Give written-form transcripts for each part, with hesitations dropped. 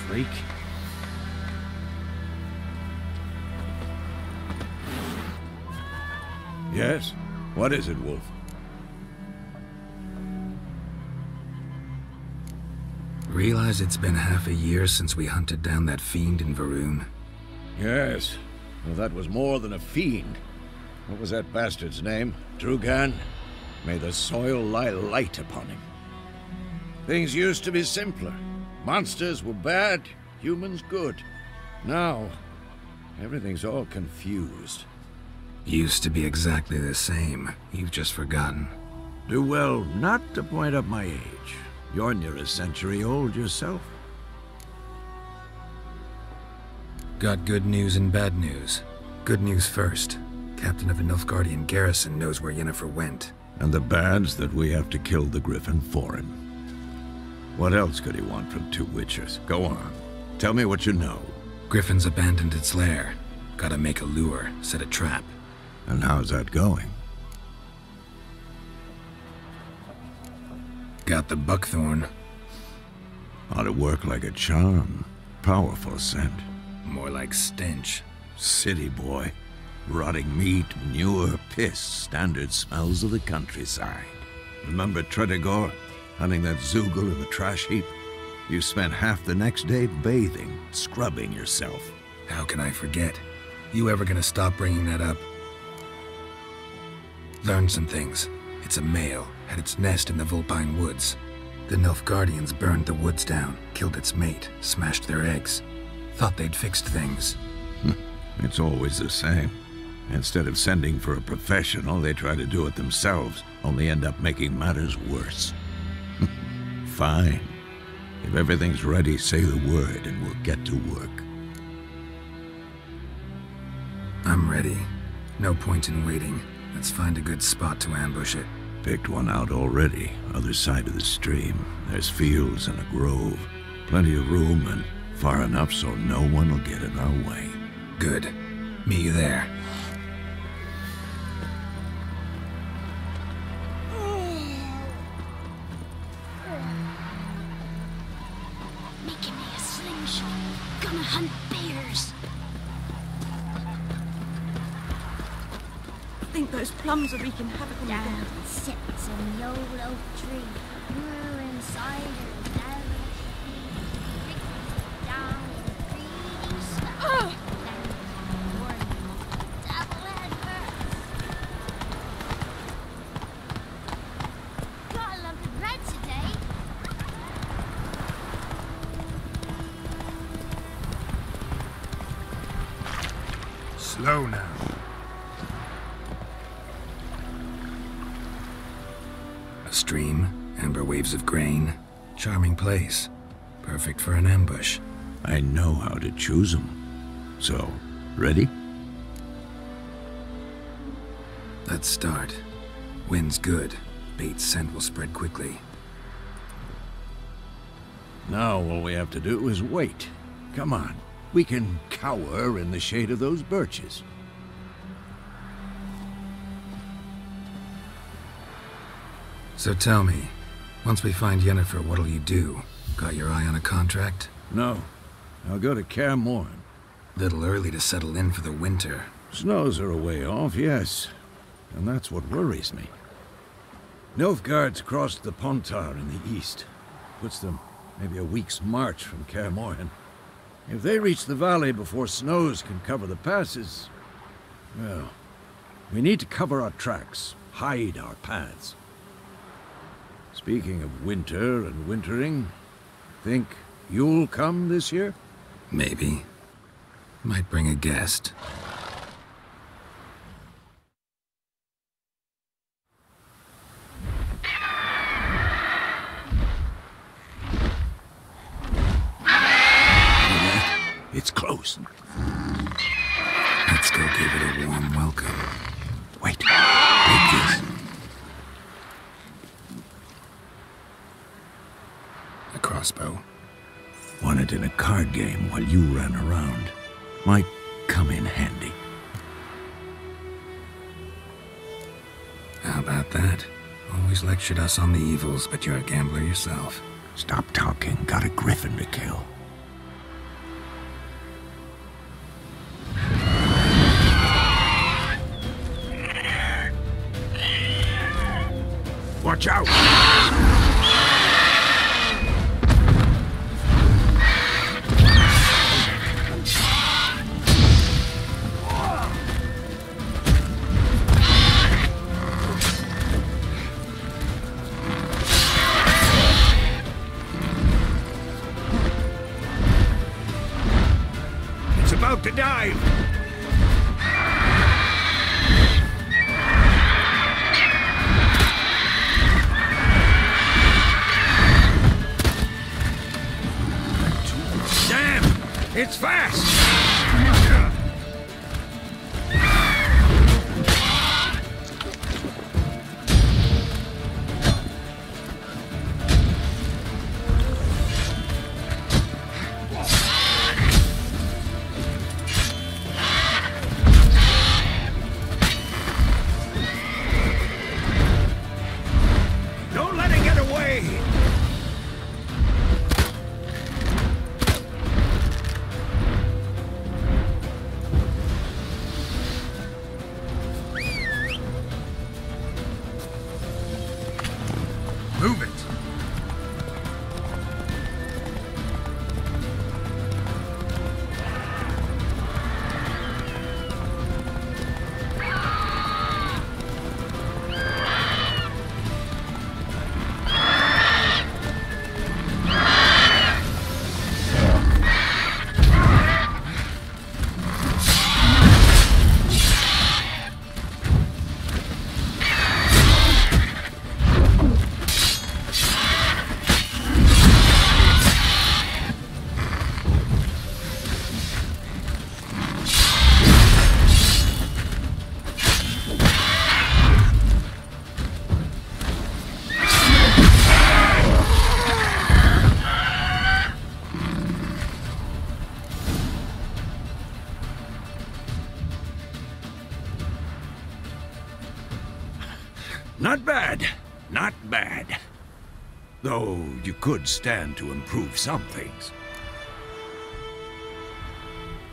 freak. Yes? What is it, Wolf? Realize it's been half a year since we hunted down that fiend in Varun? Yes. Well, that was more than a fiend. What was that bastard's name? Drugan? May the soil lie light upon him. Things used to be simpler. Monsters were bad, humans good. Now, everything's all confused. Used to be exactly the same. You've just forgotten. Do well not to point up my age. You're near a century old yourself. Got good news and bad news. Good news first. Captain of the Nilfgaardian garrison knows where Yennefer went. And the bad's that we have to kill the Griffin for him. What else could he want from two Witchers? Go on. Tell me what you know. Griffin's abandoned its lair. Gotta make a lure, set a trap. And how's that going? Got the buckthorn. Ought to work like a charm. Powerful scent. More like stench. City boy. Rotting meat, manure, piss. Standard smells of the countryside. Remember Tredegor? Hunting that Zoogle in the trash heap? You spent half the next day bathing, scrubbing yourself. How can I forget? You ever gonna stop bringing that up? Learned some things. It's a male, had its nest in the Vulpine Woods. The Nilfgaardians burned the woods down, killed its mate, smashed their eggs. Thought they'd fixed things. It's always the same. Instead of sending for a professional, they try to do it themselves, only end up making matters worse. Fine. If everything's ready, say the word and we'll get to work. I'm ready. No point in waiting. Let's find a good spot to ambush it. Picked one out already, other side of the stream. There's fields and a grove. Plenty of room and far enough so no one will get in our way. Good. Meet you there. Making me a slingshot. Gonna hunt bears. I think those plums are wreaking havoc on the Down ground. sits a old oak tree. We're inside her down the greedy stuff. Double-head birds. Got a lump of bread today. Slow now. A stream, amber waves of grain. Charming place. Perfect for an ambush. I know how to choose them. So, ready? Let's start. Wind's good. Bait's scent will spread quickly. Now all we have to do is wait. Come on. We can cower in the shade of those birches. So tell me, once we find Yennefer, what'll you do? Got your eye on a contract? No. I'll go to Kaer Morhen. Little early to settle in for the winter. Snows are a way off, yes. And that's what worries me. Nilfgaard's crossed the Pontar in the east. Puts them maybe a week's march from Kaer Morhen. If they reach the valley before snows can cover the passes, well, we need to cover our tracks, hide our paths. Speaking of winter and wintering, think you'll come this year? Maybe. Might bring a guest. It's close. Let's go give it a warm welcome. Wait. Take this. A crossbow. Won it in a card game while you ran around. Might come in handy. How about that? Always lectured us on the evils, but you're a gambler yourself. Stop talking. Got a griffin to kill. Watch out! It's about to dive! It's fast! Don't let it get away! Move it! Not bad. Not bad. Though you could stand to improve some things.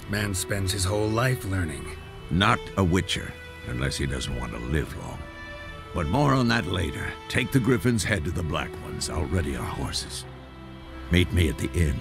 Man spends his whole life learning. Not a witcher, unless he doesn't want to live long. But more on that later. Take the Griffin's head to the Black Ones. I'll ready our horses. Meet me at the inn.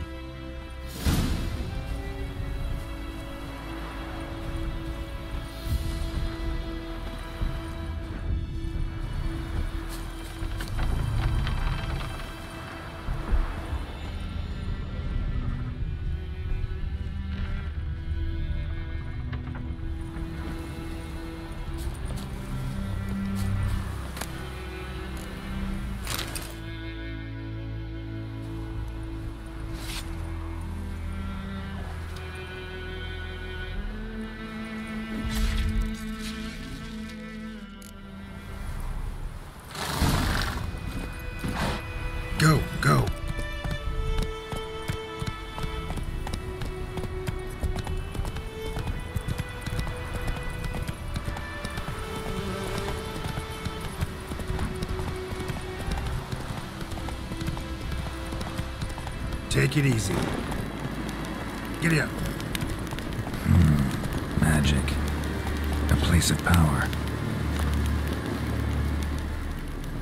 Go, go. Take it easy. Giddy up. Magic. A place of power.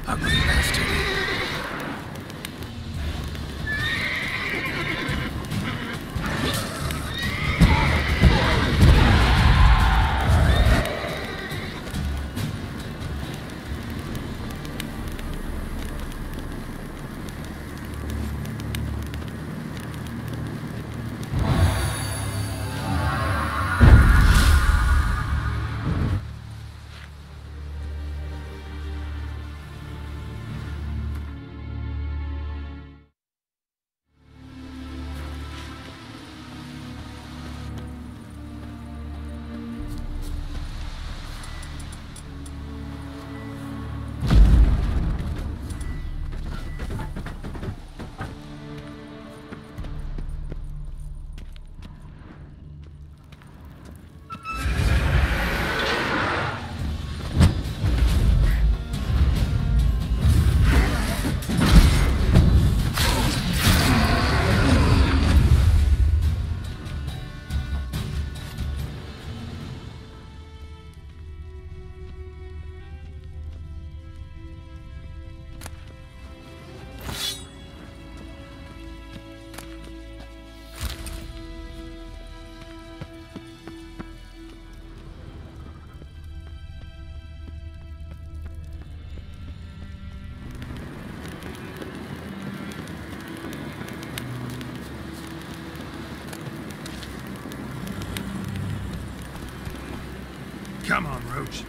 Ugly bastard. approach.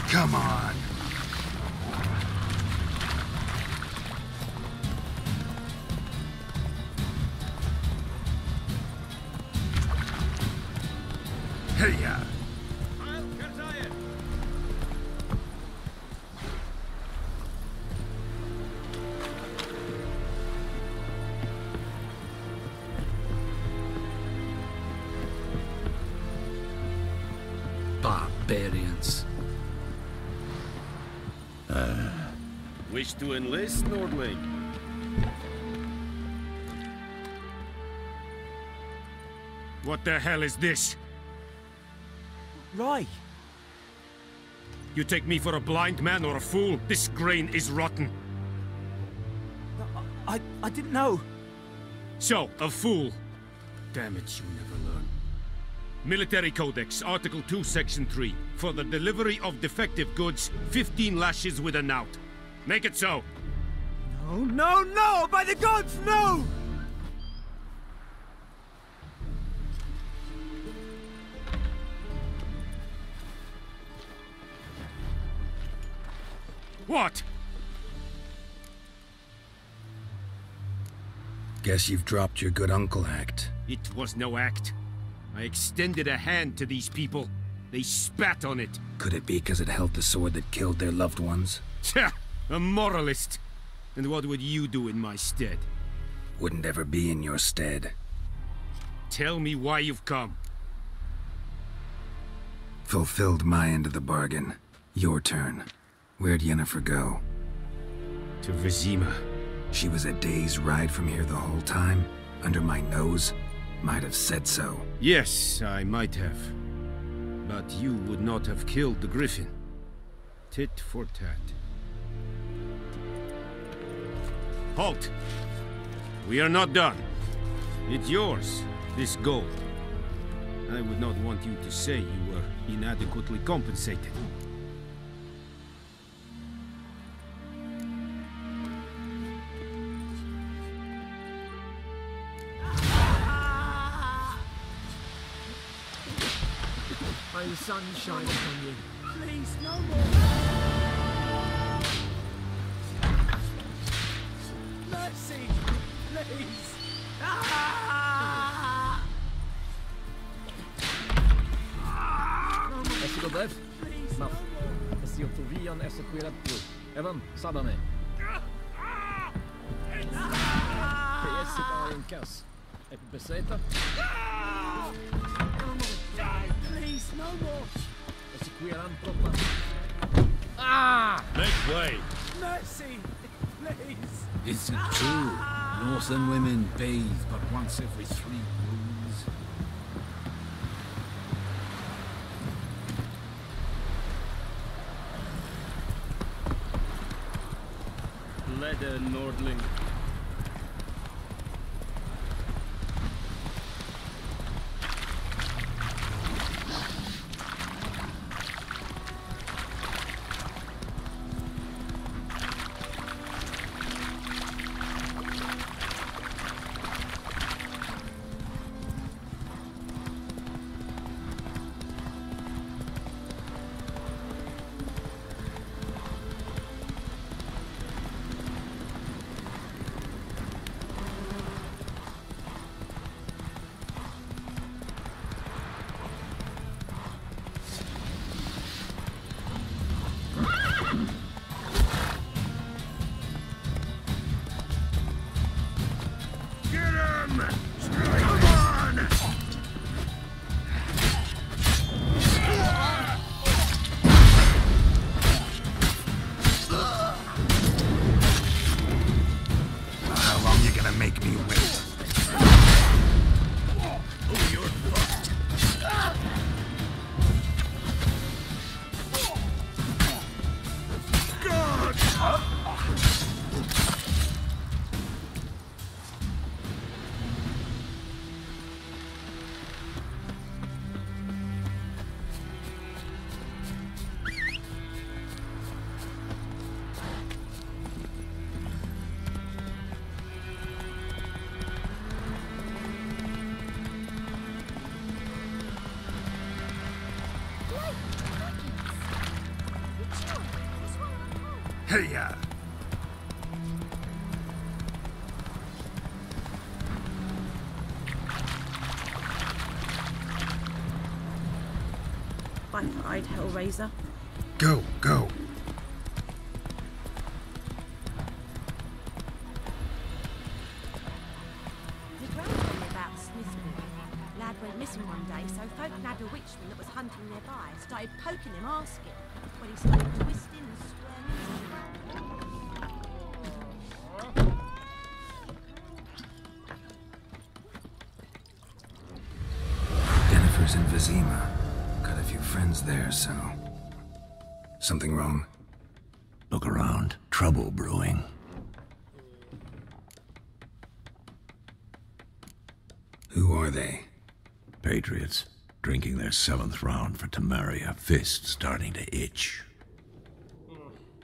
Come on. Hey-ya. Barbarians. Wish to enlist, Nordling? What the hell is this? Right. You take me for a blind man or a fool? This grain is rotten. I didn't know. So, a fool. Damn it, you never learn. Military Codex, Article 2, Section 3. For the delivery of defective goods, 15 lashes with a knout. Make it so. No, no, no! By the gods, no! What? Guess you've dropped your good uncle act. It was no act. I extended a hand to these people. They spat on it. Could it be because it held the sword that killed their loved ones? Tja! A moralist. And what would you do in my stead? Wouldn't ever be in your stead. Tell me why you've come. Fulfilled my end of the bargain. Your turn. Where'd Yennefer go? To Vizima. She was a day's ride from here the whole time? Under my nose? Might have said so. Yes, I might have. But you would not have killed the griffin. Tit for tat. Halt! We are not done. It's yours, this gold. I would not want you to say you were inadequately compensated. May the sun shine upon you. Please, no more. Mercy, please. Essi go dev? Mam. Essi otuvian essa cuirad tu. Evan, sabane. Essi in cas. Ep beseta. Please, no more. Essi cuiran propa. Make way! Mercy, please. Is it true? Northern women bathe but once every 3 moons. Leather, Nordling. Hey-ya! Bifide, Hellraiser. Go, go! The ground told me about Smithsburg. Lad went missing one day, so folk nabbed a witchman that was hunting nearby. Started poking him, asking. When he started twisting and squirming. Jennifer's in Vizima. Got a few friends there, so... Something wrong? Look around. Trouble brewing. Who are they? Patriots. Drinking their 7th round for Tamaria. Fist starting to itch.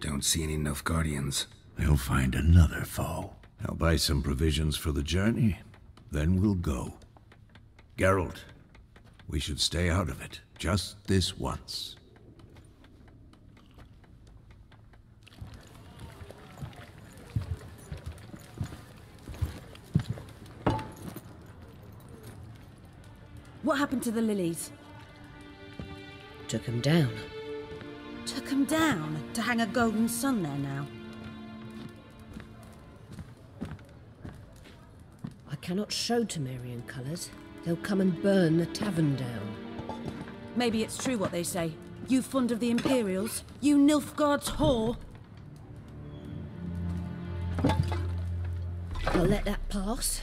Don't see any Nilfgaardians. They'll find another foe. I'll buy some provisions for the journey. Then we'll go. Geralt, we should stay out of it. Just this once. What happened to the lilies? Took him down. Took 'em down to hang a golden sun there now. I cannot show Temerian colours. They'll come and burn the tavern down. Maybe it's true what they say. You fond of the Imperials? You Nilfgaard's whore? I'll let that pass.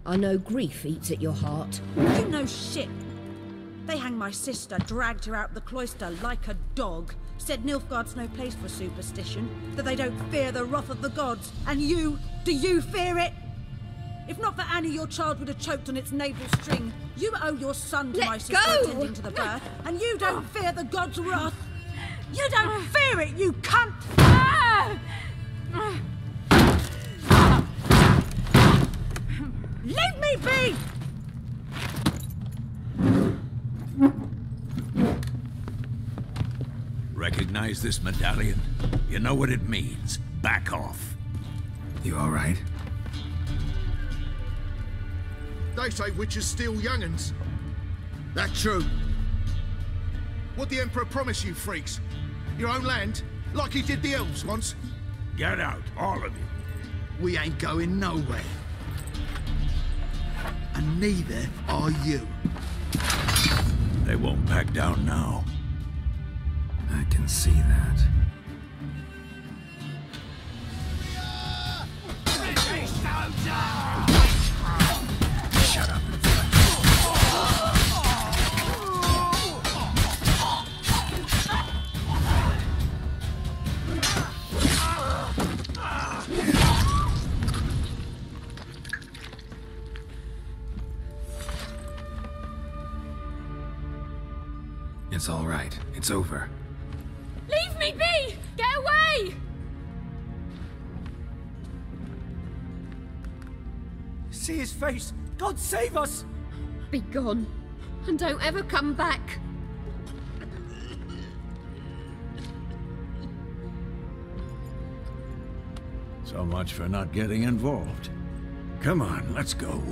I know grief eats at your heart. You know shit. They hanged my sister, dragged her out the cloister like a dog. Said Nilfgaard's no place for superstition, that they don't fear the wrath of the gods. And you, do you fear it? If not for Annie, your child would have choked on its navel string. You owe your son to my sister attending to the birth, and you don't fear the gods' wrath. You don't fear it, you cunt! Leave me be! Recognize this medallion? You know what it means. Back off. You all right? They say witches steal young'uns. That true? What the Emperor promise you, freaks? Your own land? Like he did the elves once? Get out, all of you. We ain't going nowhere. And neither are you. They won't back down now. I can see that. Shut up and fight. It's all right. It's over. Leave me be! Get away! See his face! God save us! Be gone, and don't ever come back. So much for not getting involved. Come on, let's go.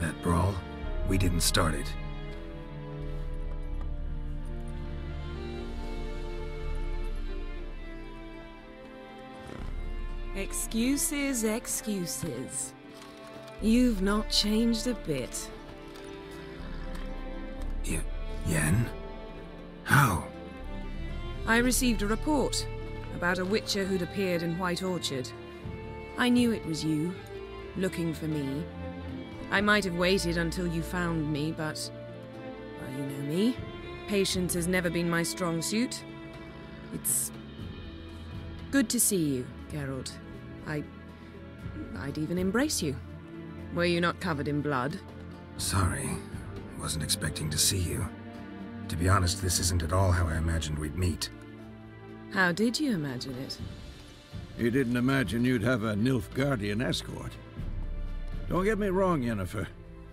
That brawl, we didn't start it. Excuses, excuses. You've not changed a bit. Yen? How? I received a report about a witcher who'd appeared in White Orchard. I knew it was you, looking for me. I might have waited until you found me, but... well, you know me. Patience has never been my strong suit. It's... good to see you, Geralt. I'd even embrace you. Were you not covered in blood? Sorry. Wasn't expecting to see you. To be honest, this isn't at all how I imagined we'd meet. How did you imagine it? You didn't imagine you'd have a Nilfgaardian escort? Don't get me wrong, Yennefer.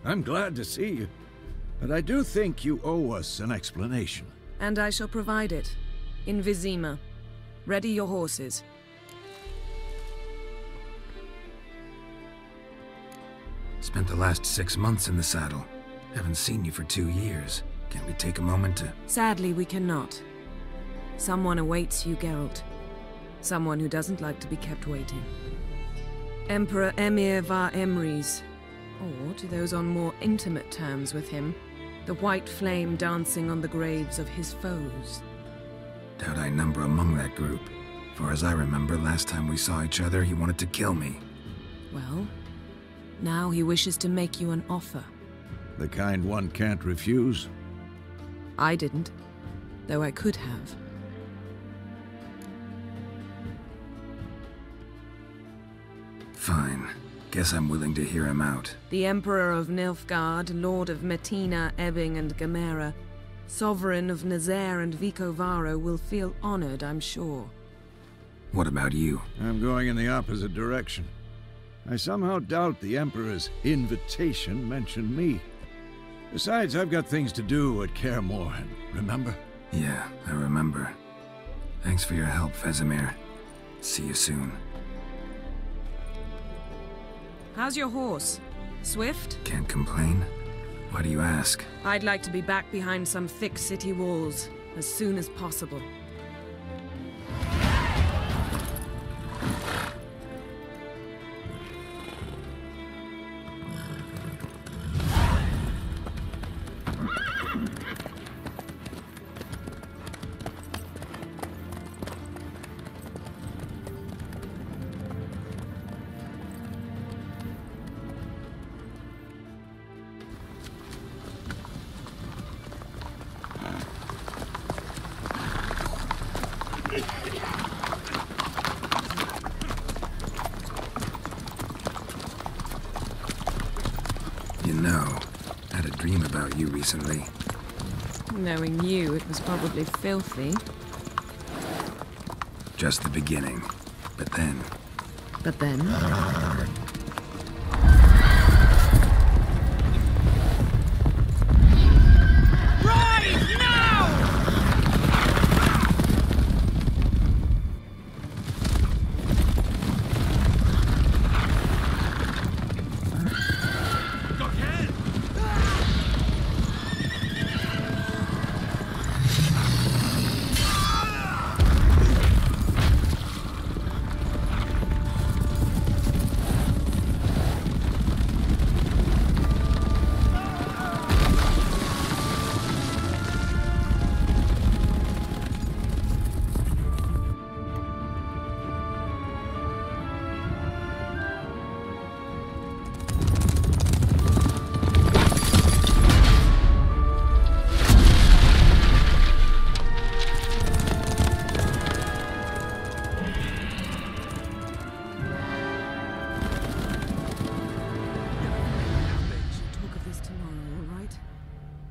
I'm glad to see you. But I do think you owe us an explanation. And I shall provide it. In Vizima. Ready your horses. Spent the last 6 months in the saddle. Haven't seen you for 2 years. Can't we take a moment to... Sadly, we cannot. Someone awaits you, Geralt. Someone who doesn't like to be kept waiting. Emperor Emir var Emrys. Or, to those on more intimate terms with him, the white flame dancing on the graves of his foes. Doubt I number among that group. For as I remember, last time we saw each other, he wanted to kill me. Well, now he wishes to make you an offer. The kind one can't refuse. I didn't, though I could have. Fine. Guess I'm willing to hear him out. The Emperor of Nilfgaard, Lord of Metina, Ebbing and Gamera, Sovereign of Nazaire and Vicovaro will feel honored, I'm sure. What about you? I'm going in the opposite direction. I somehow doubt the Emperor's invitation mentioned me. Besides, I've got things to do at Kaer Morhen, remember? Yeah, I remember. Thanks for your help, Vesemir. See you soon. How's your horse? Swift? Can't complain. Why do you ask? I'd like to be back behind some thick city walls as soon as possible. You know, I had a dream about you recently. Knowing you, it was probably filthy. Just the beginning. But then... But then? Rise now!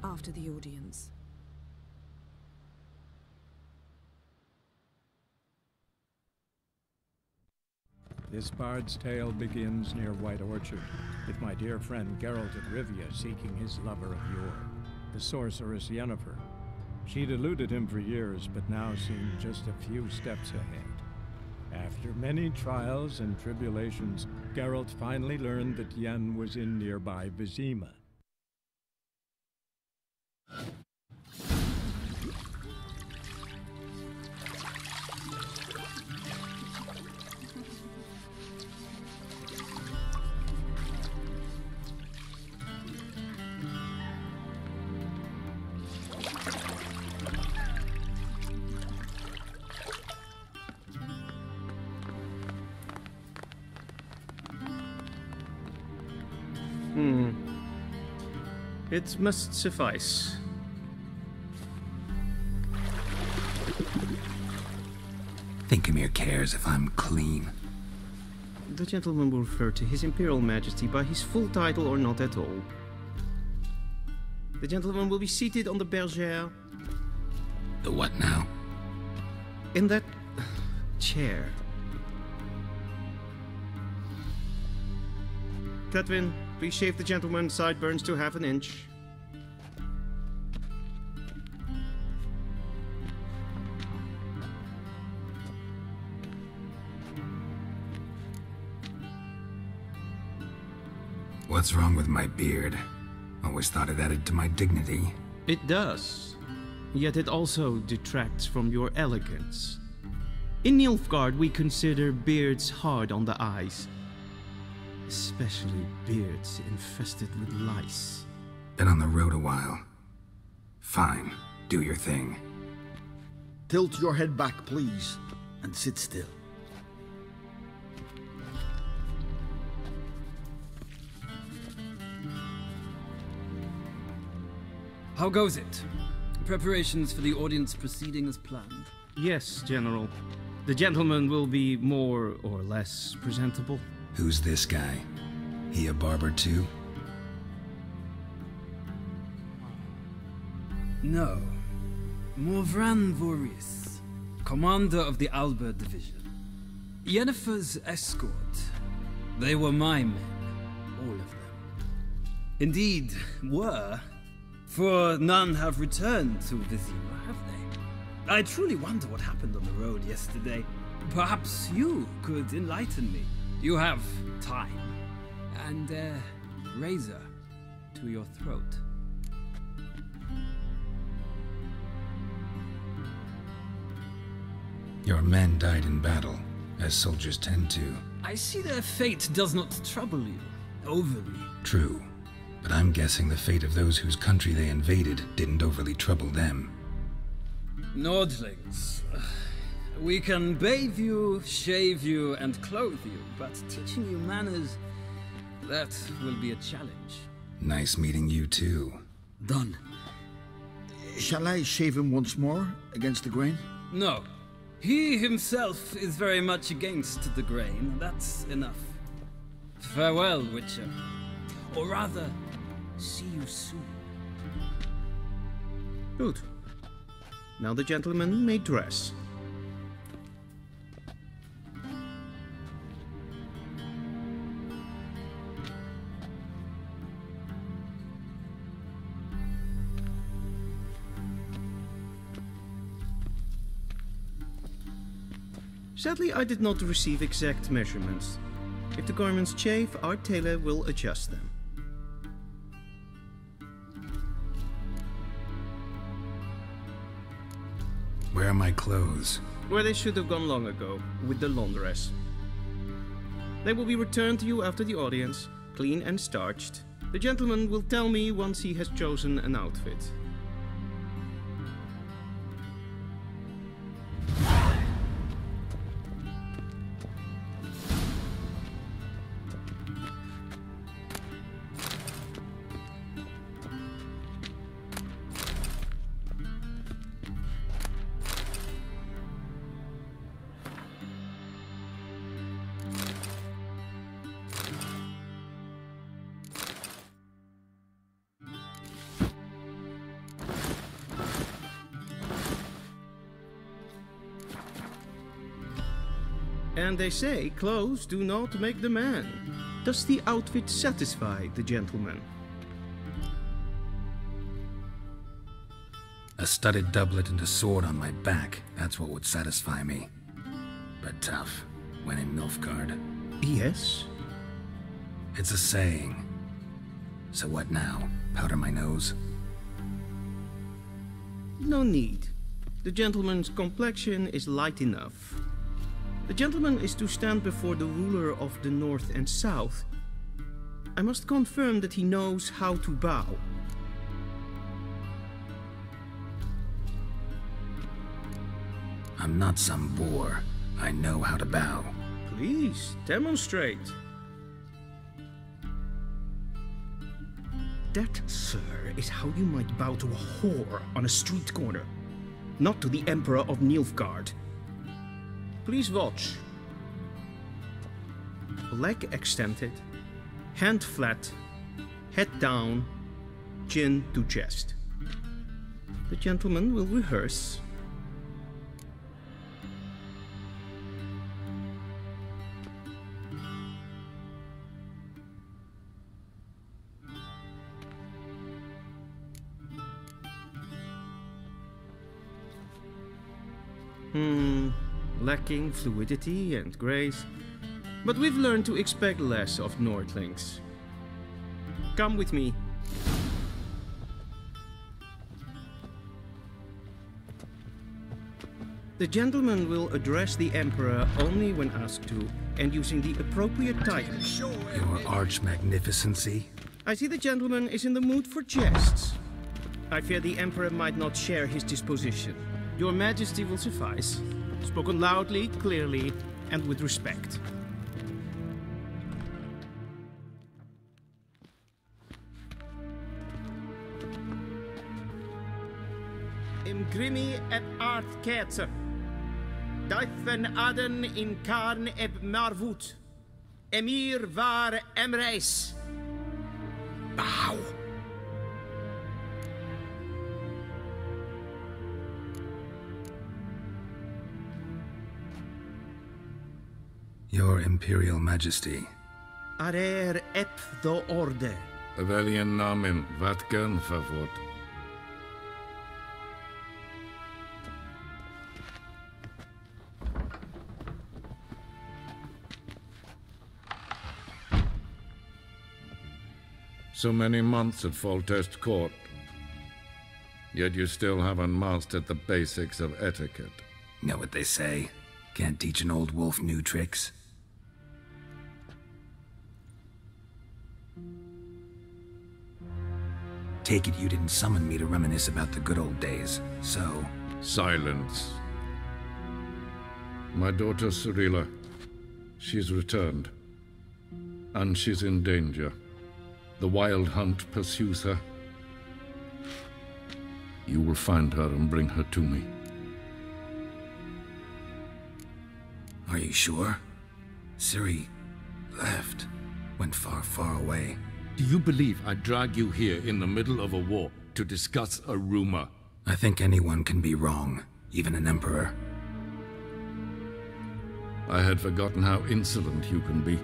After the audience. This bard's tale begins near White Orchard, with my dear friend Geralt of Rivia seeking his lover of yore, the sorceress Yennefer. She'd eluded him for years, but now seemed just a few steps ahead. After many trials and tribulations, Geralt finally learned that Yen was in nearby Vizima. It must suffice. Thinkamere cares if I'm clean. The gentleman will refer to His Imperial Majesty by his full title or not at all. The gentleman will be seated on the bergère. The what now? In that chair. Cledwin, please shave the gentleman's sideburns to half an inch. What's wrong with my beard? Always thought it added to my dignity. It does. Yet it also detracts from your elegance. In Nilfgaard, we consider beards hard on the eyes. Especially beards infested with lice. Been on the road a while. Fine, do your thing. Tilt your head back, please, and sit still. How goes it? Preparations for the audience proceeding as planned? Yes, General. The gentleman will be more or less presentable. Who's this guy? He a barber too? No. Morvran Voris, commander of the Alba Division. Yennefer's escort. They were my men, all of them. Indeed, were. For none have returned to Vizima, have they? I truly wonder what happened on the road yesterday. Perhaps you could enlighten me. You have time. And a razor to your throat. Your men died in battle, as soldiers tend to. I see their fate does not trouble you overly. True. But I'm guessing the fate of those whose country they invaded didn't overly trouble them. Nordlings. We can bathe you, shave you, and clothe you, but teaching you manners, that will be a challenge. Nice meeting you too. Done. Shall I shave him once more, against the grain? No. He himself is very much against the grain. That's enough. Farewell, Witcher. Or rather, see you soon. Good. Now the gentleman may dress. Sadly, I did not receive exact measurements. If the garments chafe, our tailor will adjust them. Where are my clothes? Where they should have gone long ago, with the laundress. They will be returned to you after the audience, clean and starched. The gentleman will tell me once he has chosen an outfit. And they say clothes do not make the man. Does the outfit satisfy the gentleman? A studded doublet and a sword on my back, that's what would satisfy me. But tough, when in Nilfgaard. Yes? It's a saying. So what now? Powder my nose? No need. The gentleman's complexion is light enough. The gentleman is to stand before the ruler of the North and South. I must confirm that he knows how to bow. I'm not some boor. I know how to bow. Please, demonstrate. That, sir, is how you might bow to a whore on a street corner, not to the Emperor of Nilfgaard. Please watch. Leg extended, hand flat, head down, chin to chest. The gentleman will rehearse. Lacking fluidity and grace. But we've learned to expect less of Nordlings. Come with me. The gentleman will address the Emperor only when asked to, and using the appropriate title. Your Arch-Magnificency? I see the gentleman is in the mood for jests. I fear the Emperor might not share his disposition. Your Majesty will suffice. Spoken loudly, clearly, and with respect. Imgrimi et art ketzer. Daifen aden in karn eb marvut. Emir var emreis. Bow. Your Imperial Majesty. Arer ep do orde. Avelian namen, vatgen favort. So many months at Foltest Court, yet you still haven't mastered the basics of etiquette. Know what they say? Can't teach an old wolf new tricks. Take it you didn't summon me to reminisce about the good old days, so... Silence. My daughter Ciri, she's returned. And she's in danger. The Wild Hunt pursues her. You will find her and bring her to me. Are you sure? Ciri left. Went far, far away. Do you believe I'd drag you here in the middle of a war to discuss a rumor? I think anyone can be wrong, even an emperor. I had forgotten how insolent you can be.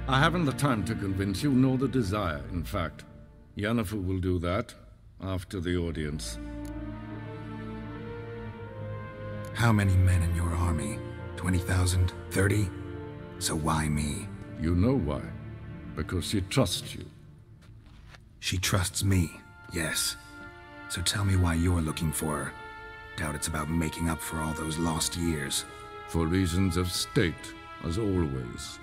I haven't the time to convince you, nor the desire, in fact. Yennefer will do that after the audience. How many men in your army? 20,000? 30? So why me? You know why. Because she trusts you. She trusts me, yes. So tell me why you're looking for her. Doubt it's about making up for all those lost years. For reasons of state, as always.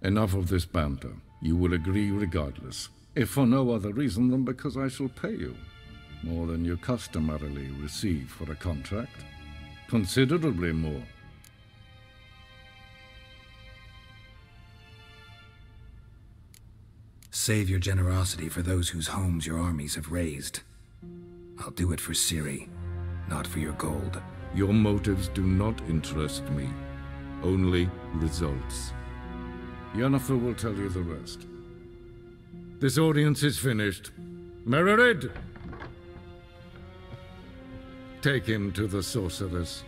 Enough of this banter. You will agree regardless. If for no other reason than because I shall pay you. More than you customarily receive for a contract. Considerably more. Save your generosity for those whose homes your armies have razed. I'll do it for Ciri, not for your gold. Your motives do not interest me. Only results. Yennefer will tell you the rest. This audience is finished. Mererid! Take him to the sorceress.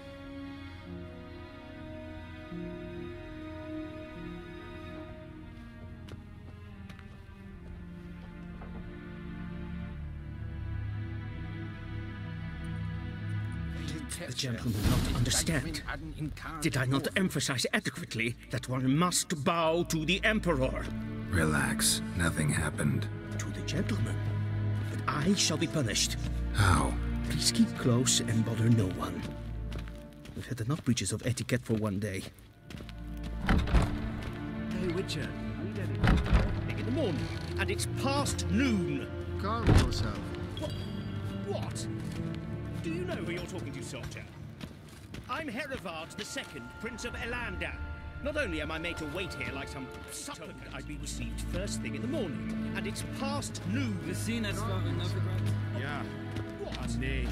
The gentleman will not understand. Did I not emphasize adequately that one must bow to the Emperor? Relax. Nothing happened. To the gentleman. But I shall be punished. How? Please keep close and bother no one. We've had enough breaches of etiquette for one day. Hey, Witcher. In the morning, and it's past noon. Calm yourself. What? Do you know who you're talking to, soldier? I'm Herivard II, Prince of Elandan. Not only am I made to wait here like some supplicant, I'd be received first thing in the morning, and it's past noon. We zien het wel in Novigrad. Ja. What? Nee.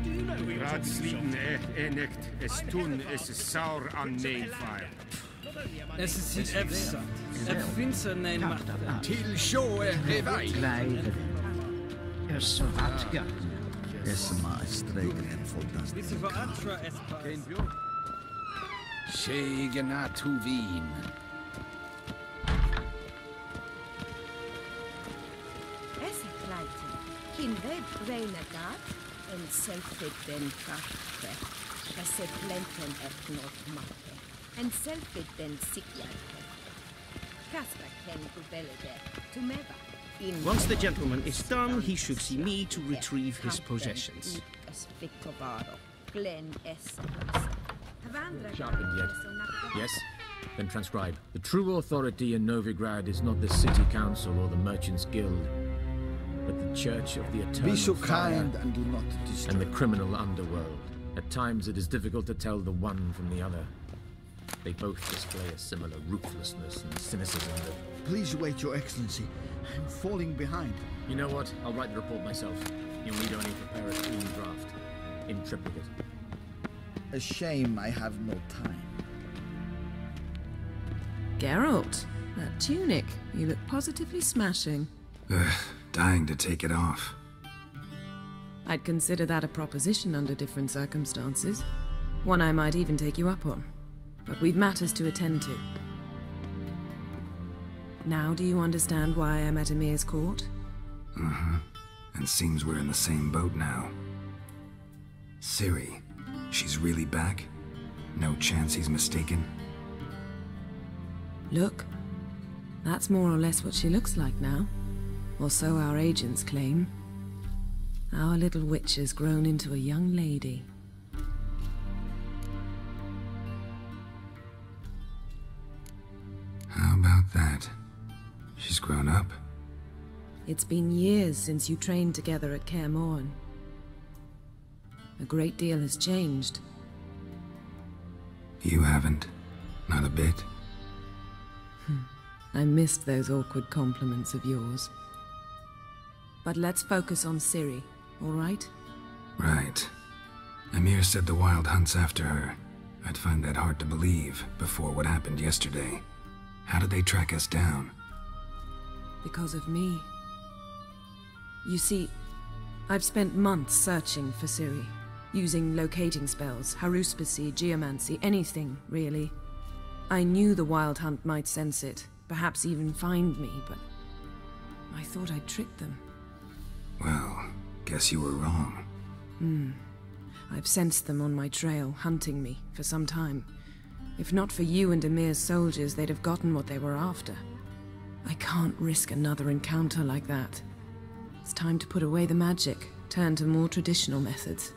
Do you know who you're talking to, Raadsliden soldier? echt es tun is saur an neefire. Es is niet efsa. Het finse nein macht. Till sjå revij. Så vatka. Esma stregen foldas. Hvis vi var atra espa. Segena tu vin. Esse kleite. Kindred reine gat. En selvfitten kaffe. Esse plenten et not matte. En selvfitten sikjärke. Kasvaken ubelede. Tumeva. Once the gentleman is done, he should see me to retrieve his possessions. Sharpened yet? Yes? Then transcribe. The true authority in Novigrad is not the city council or the merchants' guild, but the Church of the Eternal Be so Fire kind and do not disturb. and the criminal underworld. At times it is difficult to tell the one from the other. They both display a similar ruthlessness and cynicism that... Please wait, Your Excellency. I'm falling behind. You know what? I'll write the report myself. You'll need only prepare a clean draft. In triplicate. A shame I have no time. Geralt, that tunic. You look positively smashing. Ugh, dying to take it off. I'd consider that a proposition under different circumstances. One I might even take you up on. But we've matters to attend to. Now do you understand why I'm at Emir's court? Mm-hmm. And seems we're in the same boat now. Ciri, she's really back? No chance he's mistaken? Look, that's more or less what she looks like now. Or so our agents claim. Our little witch has grown into a young lady. How about that? She's grown up? It's been years since you trained together at Kaer Morhen. A great deal has changed. You haven't? Not a bit? I missed those awkward compliments of yours. But let's focus on Ciri, all right? Right. Emir said the Wild Hunt's after her. I'd find that hard to believe before what happened yesterday. How did they track us down? Because of me. You see, I've spent months searching for Ciri, using locating spells, haruspicy, geomancy, anything, really. I knew the Wild Hunt might sense it, perhaps even find me, but I thought I'd tricked them. Well, guess you were wrong. I've sensed them on my trail, hunting me, for some time. If not for you and Emir's soldiers, they'd have gotten what they were after. I can't risk another encounter like that. It's time to put away the magic, turn to more traditional methods.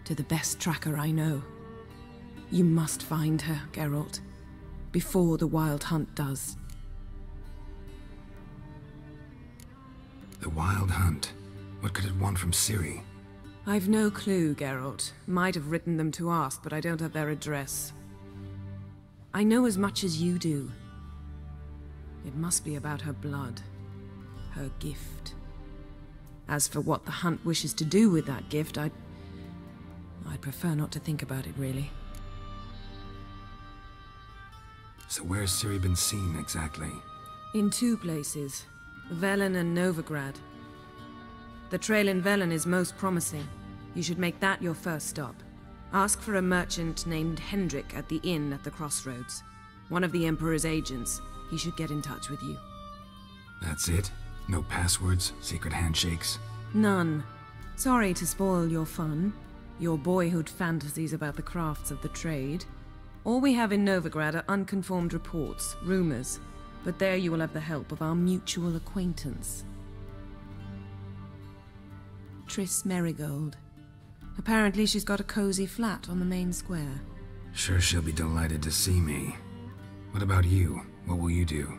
To the best tracker I know. You must find her, Geralt. Before the Wild Hunt does. The Wild Hunt? What could it want from Ciri? I've no clue, Geralt. Might have written them to ask, but I don't have their address. I know as much as you do. It must be about her blood. Her gift. As for what the Hunt wishes to do with that gift, I'd prefer not to think about it, really. So where's Ciri been seen, exactly? In two places. Velen and Novigrad. The trail in Velen is most promising. You should make that your first stop. Ask for a merchant named Hendrik at the inn at the crossroads. One of the Emperor's agents. He should get in touch with you. That's it? No passwords? Secret handshakes? None. Sorry to spoil your fun. Your boyhood fantasies about the crafts of the trade. All we have in Novigrad are unconfirmed reports, rumors. But there you will have the help of our mutual acquaintance. Triss Merigold. Apparently she's got a cozy flat on the main square. Sure she'll be delighted to see me. What about you? What will you do?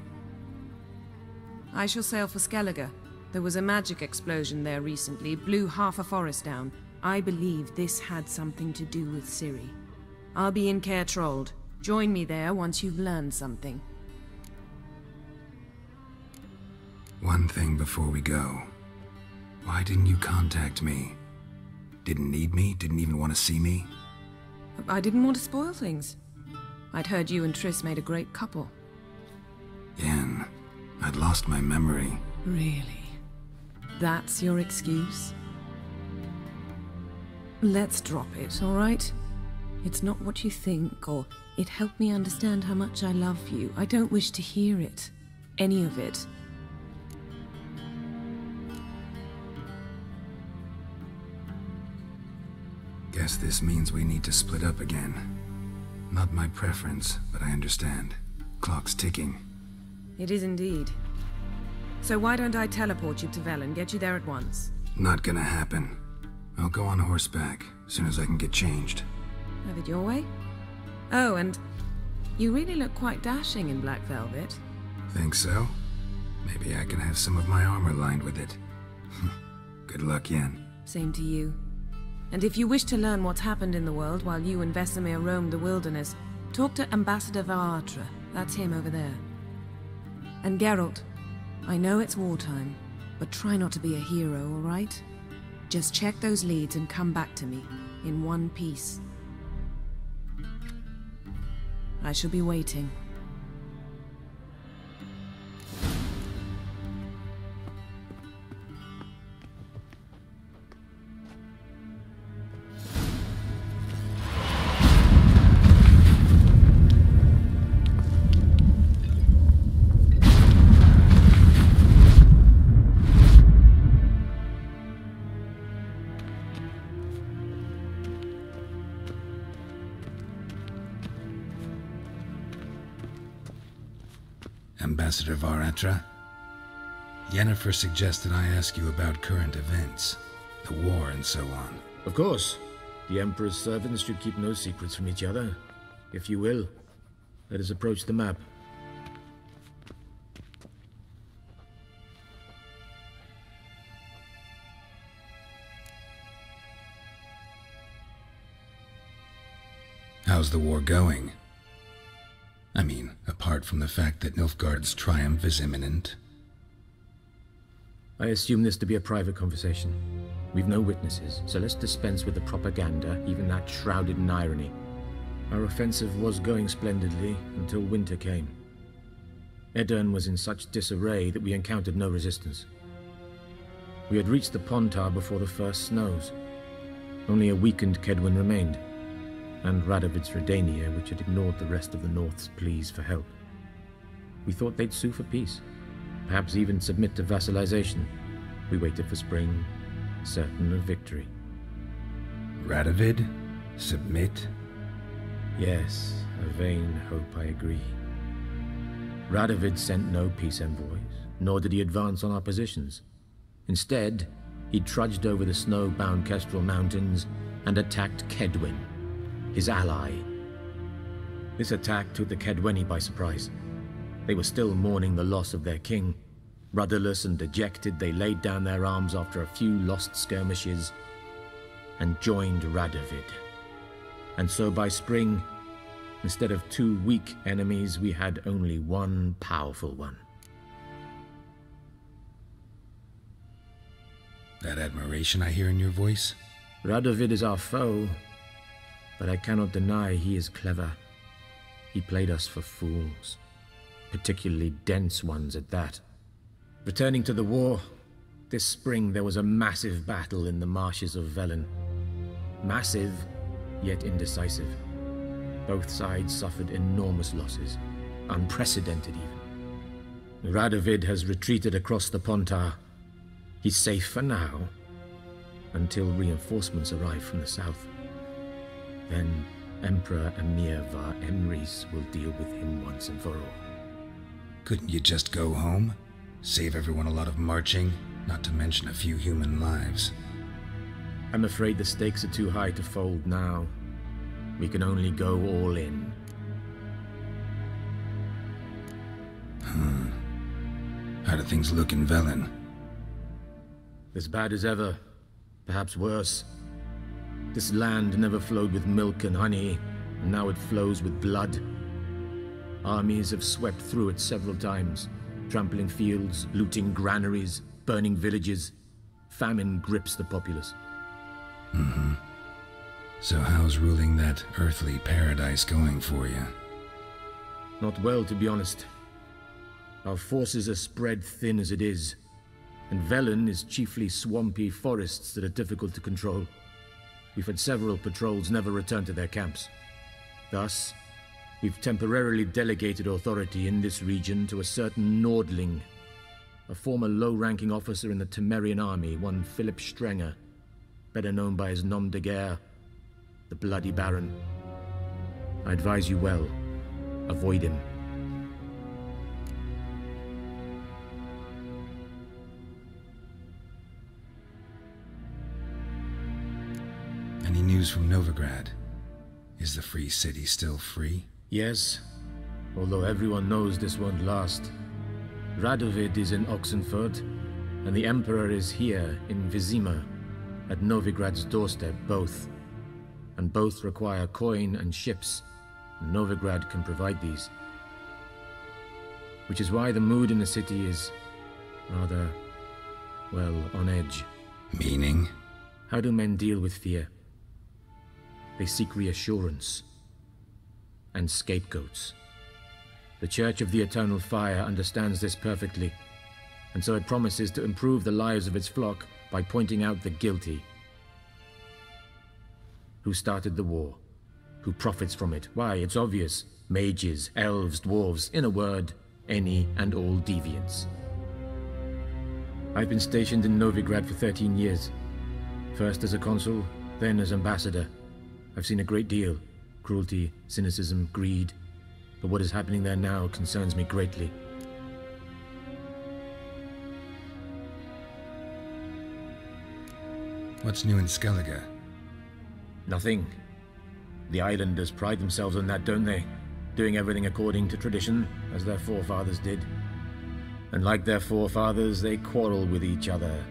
I shall sail for Skellige. There was a magic explosion there recently, blew half a forest down. I believe this had something to do with Ciri. I'll be in Caer Trold. Join me there once you've learned something. One thing before we go. Why didn't you contact me? Didn't need me? Didn't even want to see me? I didn't want to spoil things. I'd heard you and Triss made a great couple. Yen, I'd lost my memory. Really? That's your excuse? Let's drop it, all right? It's not what you think, or it helped me understand how much I love you. I don't wish to hear it. Any of it. Guess this means we need to split up again. Not my preference, but I understand. Clock's ticking. It is indeed. So why don't I teleport you to Velen, get you there at once? Not gonna happen. I'll go on horseback, as soon as I can get changed. Have it your way? Oh, and you really look quite dashing in black velvet. Think so? Maybe I can have some of my armor lined with it. Good luck, Yen. Same to you. And if you wish to learn what's happened in the world while you and Vesemir roamed the wilderness, talk to Ambassador Varatra. That's him over there. And Geralt, I know it's wartime, but try not to be a hero, all right? Just check those leads and come back to me, in one piece. I shall be waiting. Ambassador Varatra? Yennefer suggested I ask you about current events, the war and so on. Of course. The Emperor's servants should keep no secrets from each other. If you will, let us approach the map. How's the war going? I mean, apart from the fact that Nilfgaard's triumph is imminent. I assume this to be a private conversation. We've no witnesses, so let's dispense with the propaganda, even that shrouded in irony. Our offensive was going splendidly until winter came. Edirn was in such disarray that we encountered no resistance. We had reached the Pontar before the first snows. Only a weakened Kedwin remained, and Radovid's Redania, which had ignored the rest of the North's pleas for help. We thought they'd sue for peace, perhaps even submit to vassalization. We waited for spring, certain of victory. Radovid? Submit? Yes, a vain hope, I agree. Radovid sent no peace envoys, nor did he advance on our positions. Instead, he trudged over the snow-bound Kestrel Mountains and attacked Kedwin, his ally. This attack took the Kedweni by surprise. They were still mourning the loss of their king. Rudderless and dejected, they laid down their arms after a few lost skirmishes and joined Radovid. And so by spring, instead of 2 weak enemies, we had only one powerful one. That admiration I hear in your voice? Radovid is our foe, but I cannot deny he is clever. He played us for fools, particularly dense ones at that. Returning to the war, this spring there was a massive battle in the marshes of Velen. Massive, yet indecisive. Both sides suffered enormous losses, unprecedented even. Radovid has retreated across the Pontar. He's safe for now, until reinforcements arrive from the south. Then Emperor Emir var Emrys will deal with him once and for all. Couldn't you just go home? Save everyone a lot of marching, not to mention a few human lives. I'm afraid the stakes are too high to fold now. We can only go all in. How do things look in Velen? As bad as ever, perhaps worse. This land never flowed with milk and honey, and now it flows with blood. Armies have swept through it several times, trampling fields, looting granaries, burning villages. Famine grips the populace. So how's ruling that earthly paradise going for you? Not well, to be honest. Our forces are spread thin as it is, and Velen is chiefly swampy forests that are difficult to control. We've had several patrols never return to their camps. Thus, we've temporarily delegated authority in this region to a certain Nordling, a former low-ranking officer in the Temerian army, one Philip Strenger, better known by his nom de guerre, the bloody Baron. I advise you well. Avoid him. Any news from Novigrad? Is the free city still free? Yes, although everyone knows this won't last. Radovid is in Oxenfurt, and the Emperor is here in Vizima, at Novigrad's doorstep, both. And both require coin and ships. Novigrad can provide these. Which is why the mood in the city is rather, well, on edge. Meaning? How do men deal with fear? They seek reassurance and scapegoats. The Church of the Eternal Fire understands this perfectly, and so it promises to improve the lives of its flock by pointing out the guilty. Who started the war? Who profits from it? Why, it's obvious. Mages, elves, dwarves, in a word, any and all deviants. I've been stationed in Novigrad for 13 years. First as a consul, then as ambassador. I've seen a great deal. Cruelty, cynicism, greed. But what is happening there now concerns me greatly. What's new in Skellige? Nothing. The islanders pride themselves on that, don't they? Doing everything according to tradition, as their forefathers did. And like their forefathers, they quarrel with each other,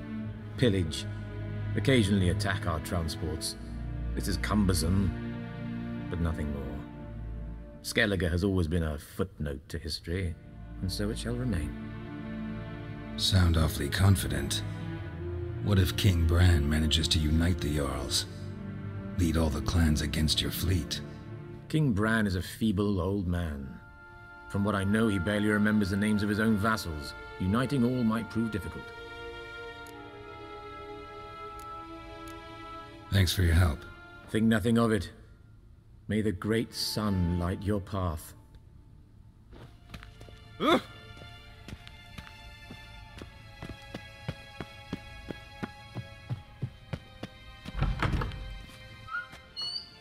pillage, occasionally attack our transports. This is cumbersome, but nothing more. Skellige has always been a footnote to history, and so it shall remain. Sound awfully confident. What if King Bran manages to unite the Jarls? Lead all the clans against your fleet? King Bran is a feeble old man. From what I know, he barely remembers the names of his own vassals. Uniting all might prove difficult. Thanks for your help. Think nothing of it. May the great sun light your path.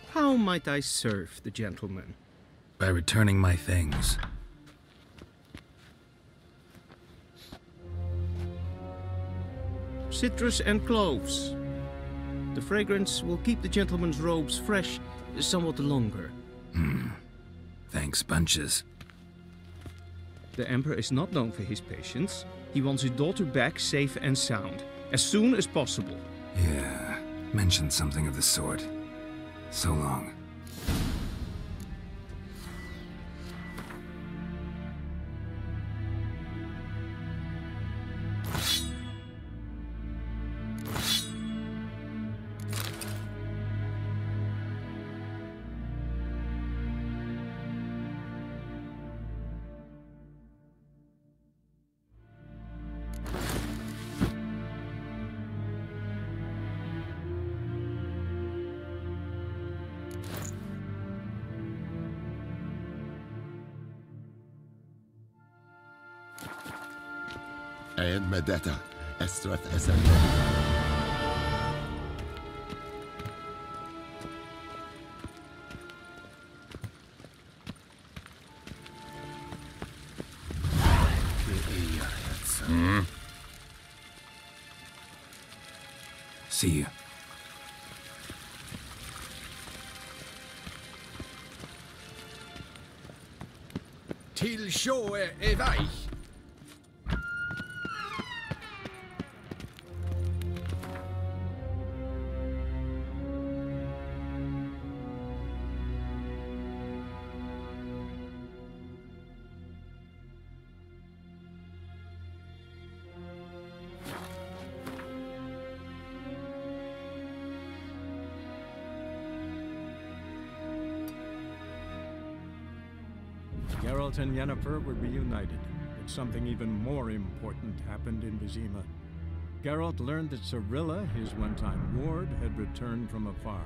How might I serve the gentleman? By returning my things. Citrus and cloves. The fragrance will keep the gentleman's robes fresh somewhat longer. Thanks, bunches. The Emperor is not known for his patience. He wants his daughter back safe and sound, as soon as possible. Yeah, mentioned something of the sort. So long. And Medetta, Estrath Essen. See you. Till sjå är väg. Geralt and Yennefer were reunited, but something even more important happened in Vizima. Geralt learned that Cirilla, his one-time ward, had returned from afar,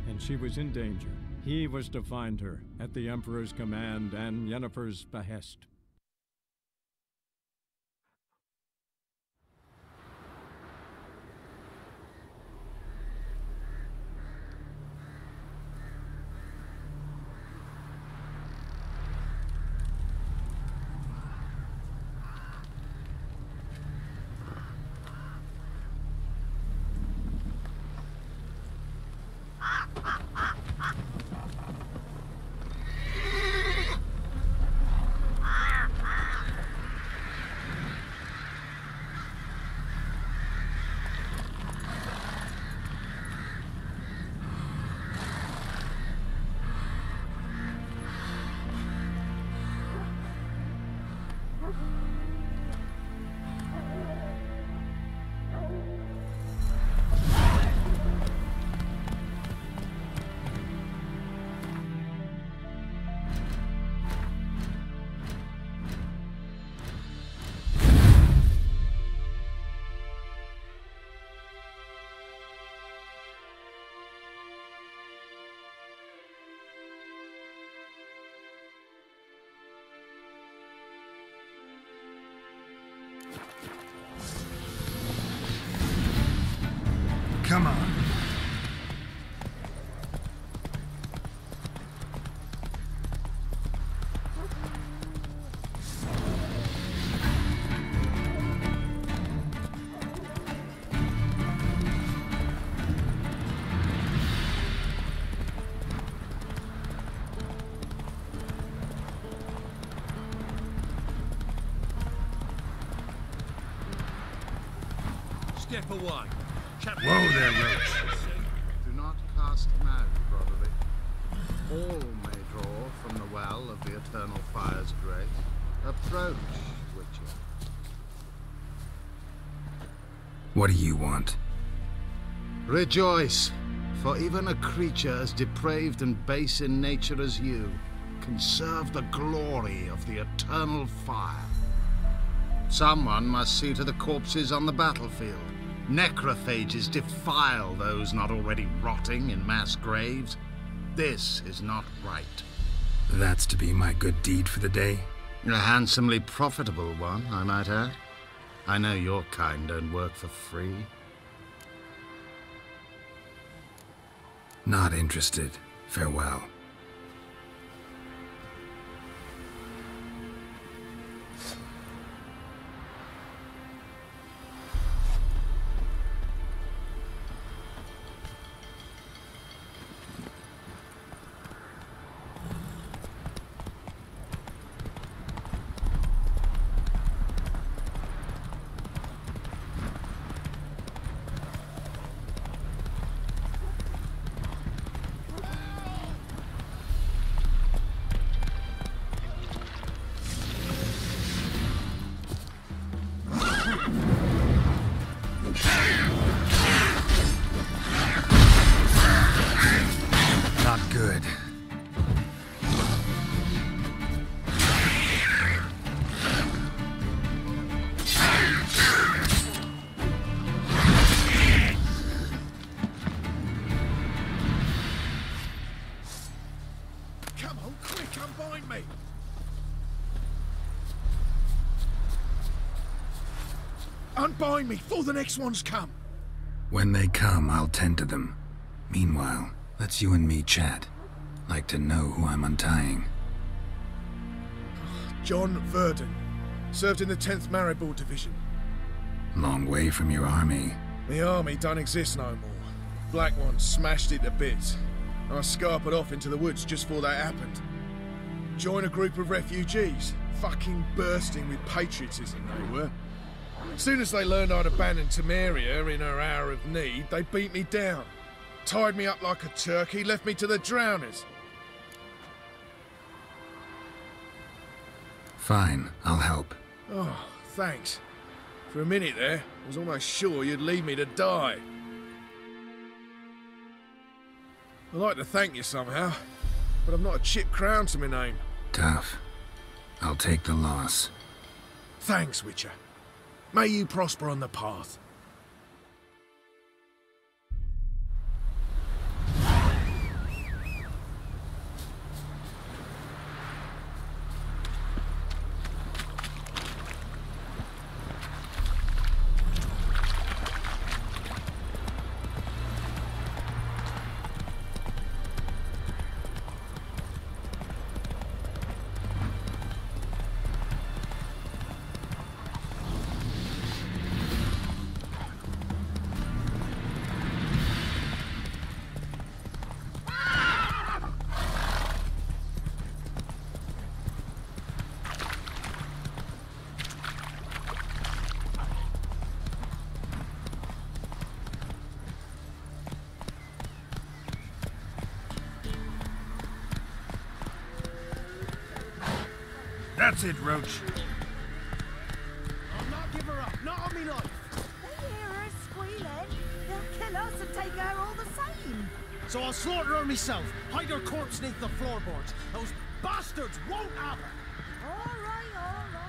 and she was in danger. He was to find her, at the Emperor's command and Yennefer's behest. Come on. Step away. Whoa there, Roach. Do not cast mad, brotherly. All may draw from the well of the eternal fire's grace. Approach, Witcher. What do you want? Rejoice, for even a creature as depraved and base in nature as you can serve the glory of the eternal fire. Someone must see to the corpses on the battlefield. Necrophages defile those not already rotting in mass graves. This is not right. That's to be my good deed for the day? A handsomely profitable one, I might add. I know your kind don't work for free. Not interested. Farewell. Not good. Come on, quick, unbind me! Unbind me, before the next ones come! When they come, I'll tend to them. Meanwhile, let's you and me chat. Like to know who I'm untying. John Verdon. Served in the 10th Maribor Division. Long way from your army. The army don't exist no more. Black Ones smashed it to bits. I scarpered off into the woods just before that happened. Joined a group of refugees. Fucking bursting with patriotism they were. As soon as they learned I'd abandoned Temeria in her hour of need, they beat me down. Tied me up like a turkey, left me to the drowners. Fine, I'll help. Oh, thanks. For a minute there, I was almost sure you'd leave me to die. I'd like to thank you somehow, but I've not a chip crown to my name. Tough. I'll take the loss. Thanks, Witcher. May you prosper on the path. That's it, Roach. I'll not give her up, not on me life. They hear her squealing. They'll kill us and take her all the same. So I'll slaughter her myself, hide her corpse beneath the floorboards. Those bastards won't have her. All right, all right.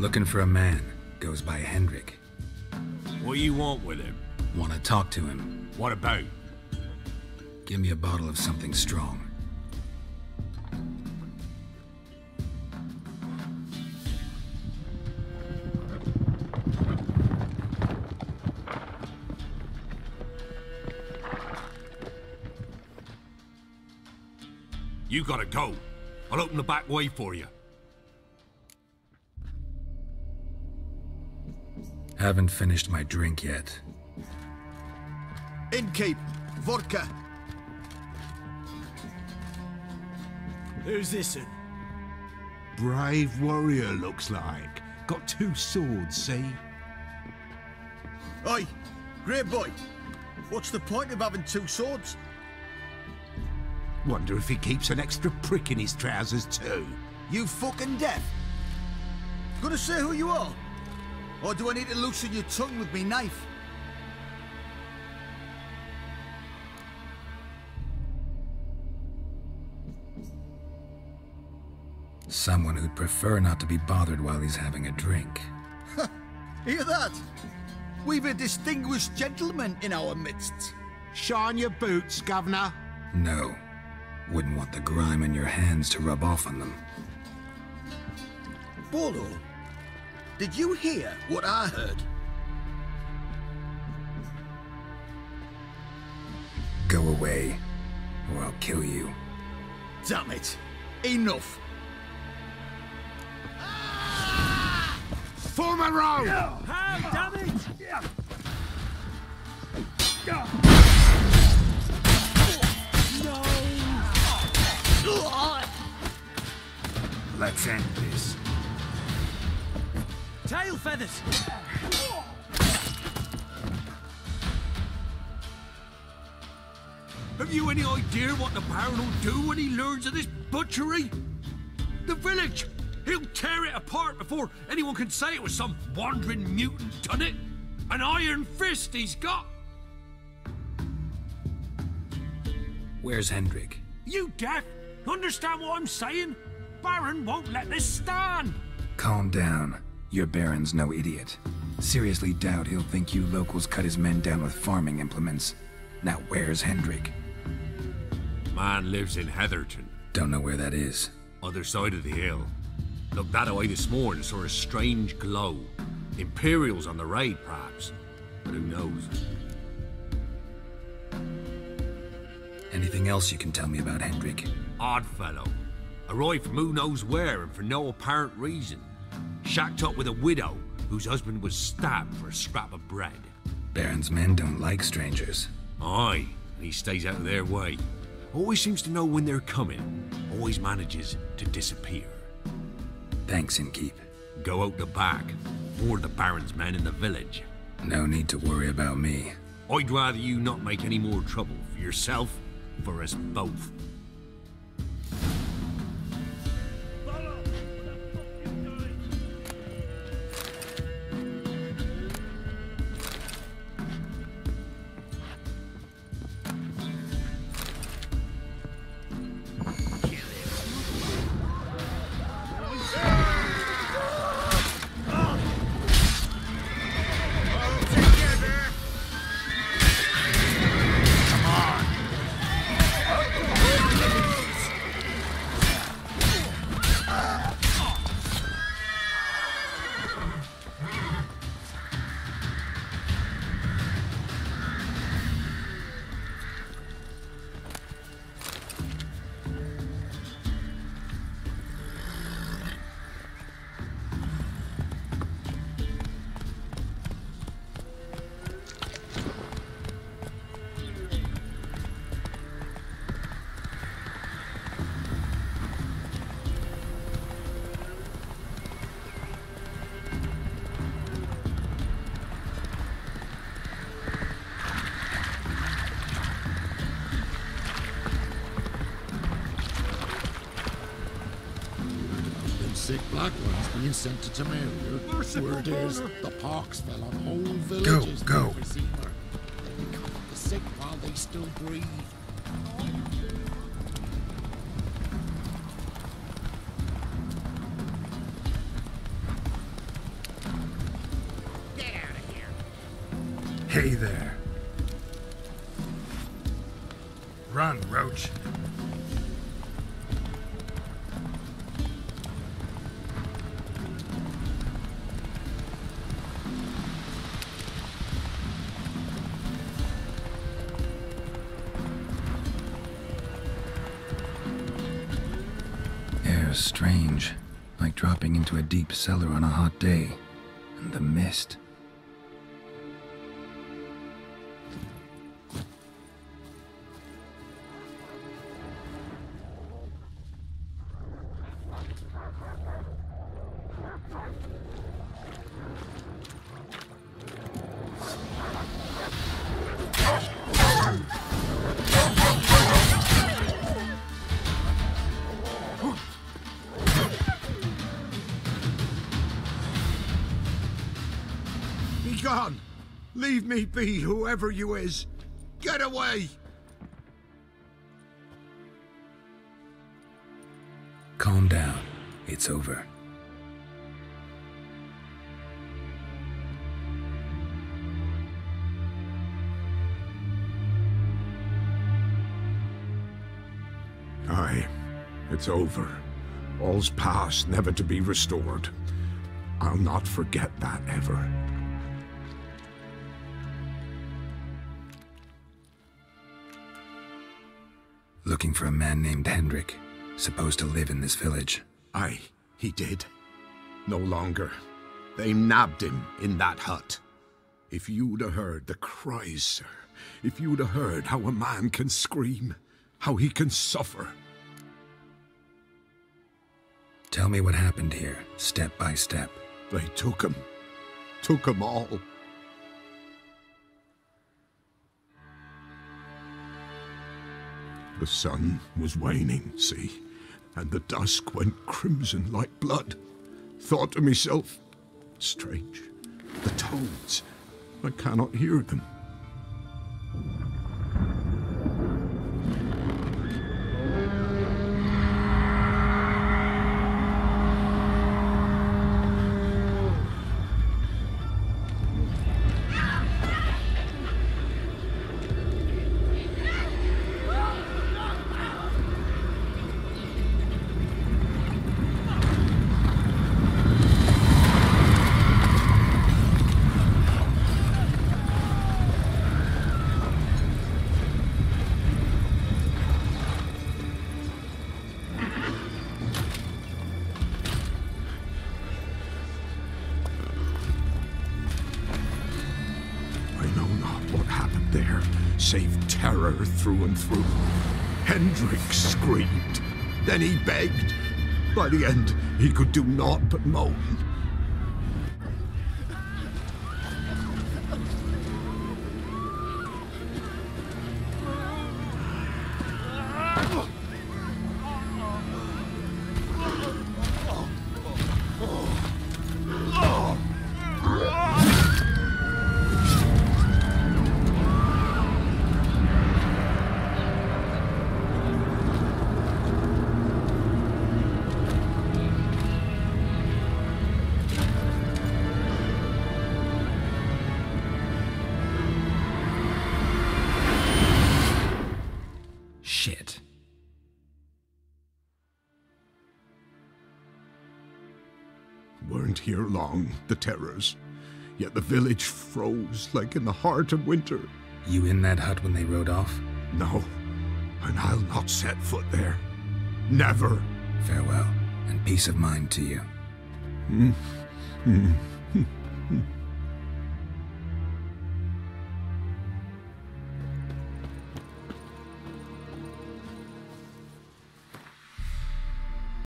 Looking for a man. Goes by Hendrik. What do you want with him? Want to talk to him. What about? Give me a bottle of something strong. You gotta go. I'll open the back way for you. Haven't finished my drink yet. Innkeep, vodka. Who's this in? Brave warrior, looks like. Got 2 swords, see? Oi, grey boy. What's the point of having 2 swords? Wonder if he keeps an extra prick in his trousers too. You fucking deaf? Gonna say who you are? Or do I need to loosen your tongue with me knife? Someone who'd prefer not to be bothered while he's having a drink. Hear that? We've a distinguished gentleman in our midst. Shine your boots, Governor. No. Wouldn't want the grime in your hands to rub off on them. Bolo, did you hear what I heard? Go away, or I'll kill you. Damn it. Enough. Form a row! Damn it! Let's end this. Tail feathers! Have you any idea what the Baron will do when he learns of this butchery? The village! He'll tear it apart before anyone can say it was some wandering mutant done it. An iron fist he's got! Where's Hendrik? You deaf? Understand what I'm saying? Baron won't let this stand! Calm down. Your Baron's no idiot. Seriously doubt he'll think you locals cut his men down with farming implements. Now where's Hendrik? Man lives in Heatherton. Don't know where that is. Other side of the hill. Looked that away this morning, saw a strange glow. Imperials on the raid, perhaps. But who knows? Anything else you can tell me about Hendrik? Odd fellow. Arrived from who knows where and for no apparent reason. Shacked up with a widow whose husband was stabbed for a scrap of bread. Baron's men don't like strangers. Aye, and he stays out of their way. Always seems to know when they're coming. Always manages to disappear. Thanks, Innkeep. Go out the back. Or the Baron's men in the village. No need to worry about me. I'd rather you not make any more trouble for yourself, for us both. Sick black ones being sent to Tamaria. Word is, the pox fell on whole villages. Go. They cover the sick while they still breathe. Hey there. Run, Roach. Air's strange, like dropping into a deep cellar on a hot day. And the mist. Gone! Leave me be, whoever you is! Get away! Calm down. It's over. Aye, it's over. All's past, never to be restored. I'll not forget that ever. Looking for a man named Hendrik, supposed to live in this village. Aye, he did. No longer. They nabbed him in that hut. If you'd have heard the cries, sir, if you'd have heard how a man can scream, how he can suffer. Tell me what happened here, step by step. They took him all. The sun was waning, see, and the dusk went crimson like blood. Thought to myself, strange, the toads, I cannot hear them. Save terror through and through. Hendrik screamed. Then he begged. By the end, he could do naught but moan. Shit. Weren't here long, the terrors. Yet the village froze like in the heart of winter. You in that hut when they rode off? No, and I'll not set foot there. Never. Farewell, and peace of mind to you.